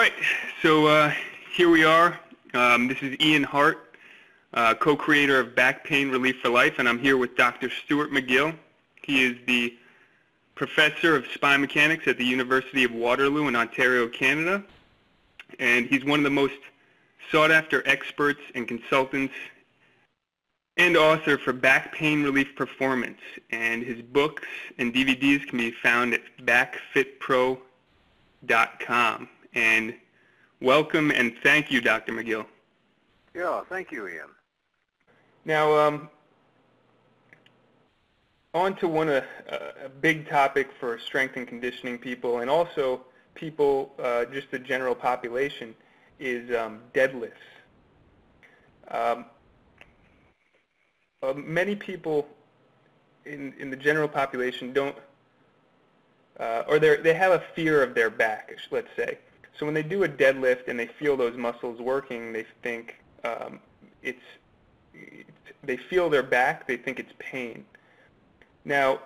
right, so here we are. This is Ian Hart, co-creator of Back Pain Relief for Life, and I'm here with Dr. Stuart McGill. He is the professor of spine mechanics at the University of Waterloo in Ontario, Canada, and he's one of the most sought-after experts and consultants and author for back pain relief performance, and his books and DVDs can be found at backfitpro.com. And welcome and thank you, Dr. McGill. Yeah, thank you, Ian. Now, on to a big topic for strength and conditioning people, and also people, just the general population, is deadlifts. Many people in the general population don't, or they have a fear of their back, let's say. So when they do a deadlift and they feel those muscles working, they think they feel their back, they think it's pain. Now,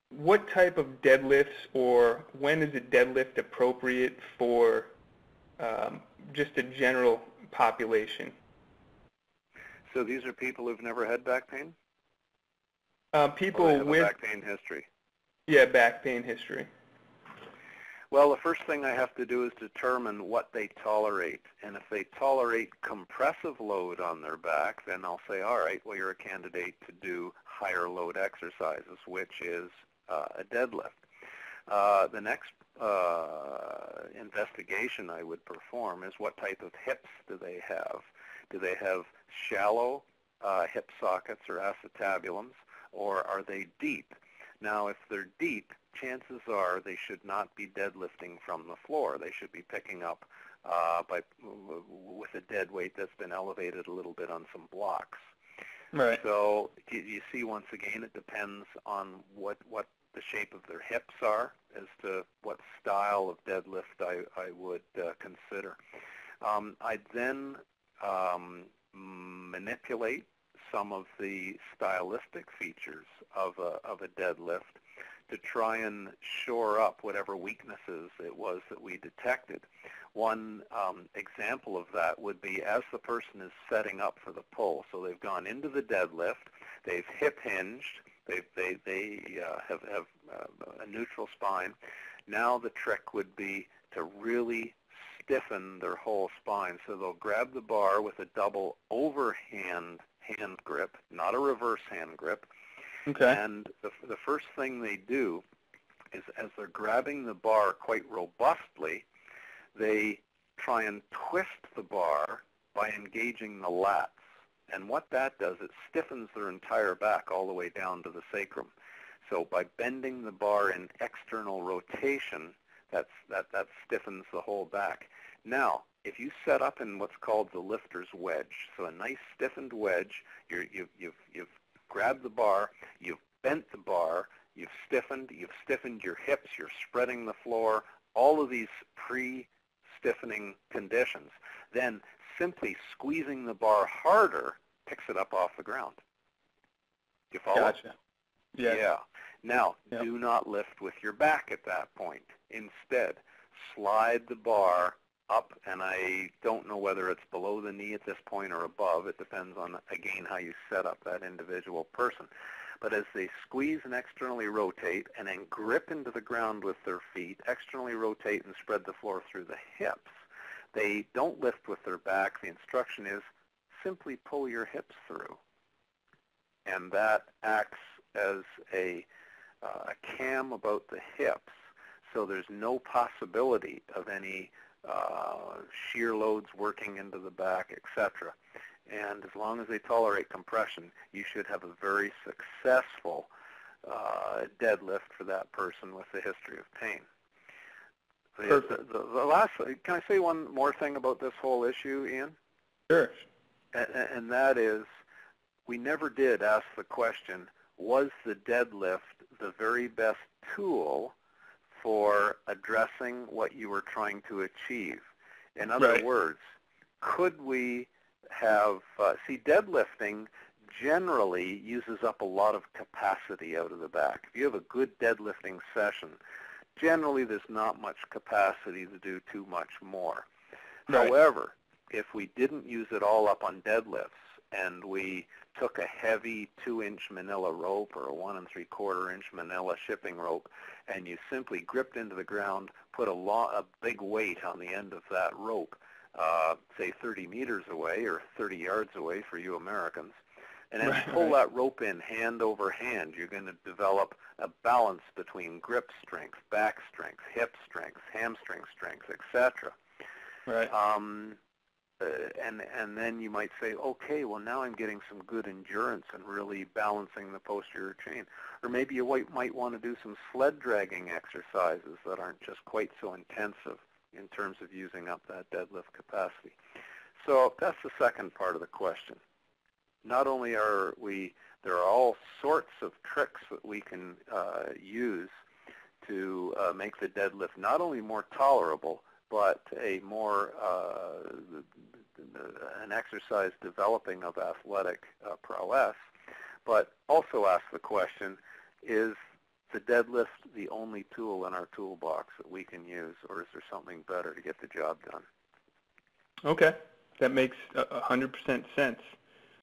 what type of deadlifts, or when is a deadlift appropriate for just a general population? So these are people who've never had back pain? People with back pain history. Yeah, back pain history. Well, the first thing I have to do is determine what they tolerate. And if they tolerate compressive load on their back, then I'll say, all right, well, you're a candidate to do higher load exercises, which is a deadlift. The next investigation I would perform is what type of hips do they have? Do they have shallow hip sockets or acetabulums, or are they deep? Now, if they're deep, chances are they should not be deadlifting from the floor. They should be picking up with a dead weight that's been elevated a little bit on some blocks. Right. So you see, once again, it depends on what the shape of their hips are as to what style of deadlift I would consider. I'd then manipulate some of the stylistic features of a deadlift to try and shore up whatever weaknesses it was that we detected. One example of that would be as the person is setting up for the pull. So they've gone into the deadlift, they've hip hinged, they have a neutral spine. Now the trick would be to really stiffen their whole spine. So they'll grab the bar with a double overhand hand grip, not a reverse hand grip. Okay. And the first thing they do is, as they're grabbing the bar quite robustly, they try and twist the bar by engaging the lats. And what that does, it stiffens their entire back all the way down to the sacrum. So by bending the bar in external rotation, that stiffens the whole back. Now, if you set up in what's called the lifter's wedge, so a nice stiffened wedge, you've grabbed the bar, you've bent the bar, you've stiffened your hips, you're spreading the floor, all of these pre-stiffening conditions. Then simply squeezing the bar harder picks it up off the ground. Do you follow? Gotcha. Yeah. Yeah. Now, Yep. Do not lift with your back at that point. Instead, slide the bar up, and I don't know whether it's below the knee at this point or above. It depends on, again, how you set up that individual person. But as they squeeze and externally rotate and then grip into the ground with their feet, externally rotate and spread the floor through the hips, they don't lift with their back. The instruction is simply pull your hips through. And that acts as a cam about the hips, so there's no possibility of any shear loads working into the back, etc. And as long as they tolerate compression, you should have a very successful deadlift for that person with a history of pain. The last, can I say one more thing about this whole issue, Ian? Sure. And that is, we never did ask the question, was the deadlift the very best tool for addressing what you were trying to achieve? In other words, could we have, deadlifting generally uses up a lot of capacity out of the back. If you have a good deadlifting session, generally there's not much capacity to do too much more. Right. However, if we didn't use it all up on deadlifts and we took a heavy 2-inch manila rope or a 1 3/4-inch manila shipping rope and you simply gripped into the ground, put a big weight on the end of that rope, say 30 meters away or 30 yards away for you Americans, and then pull that rope in hand over hand, you're going to develop a balance between grip strength, back strength, hip strength, hamstring strength, etc. Right. And then you might say, okay, well now I'm getting some good endurance and really balancing the posterior chain. Or maybe you might want to do some sled dragging exercises that aren't just quite so intensive in terms of using up that deadlift capacity. So that's the second part of the question. Not only there are all sorts of tricks that we can use to make the deadlift not only more tolerable, but a more an exercise developing of athletic prowess, but also ask the question, is the deadlift the only tool in our toolbox that we can use, or is there something better to get the job done? Okay, that makes 100% sense.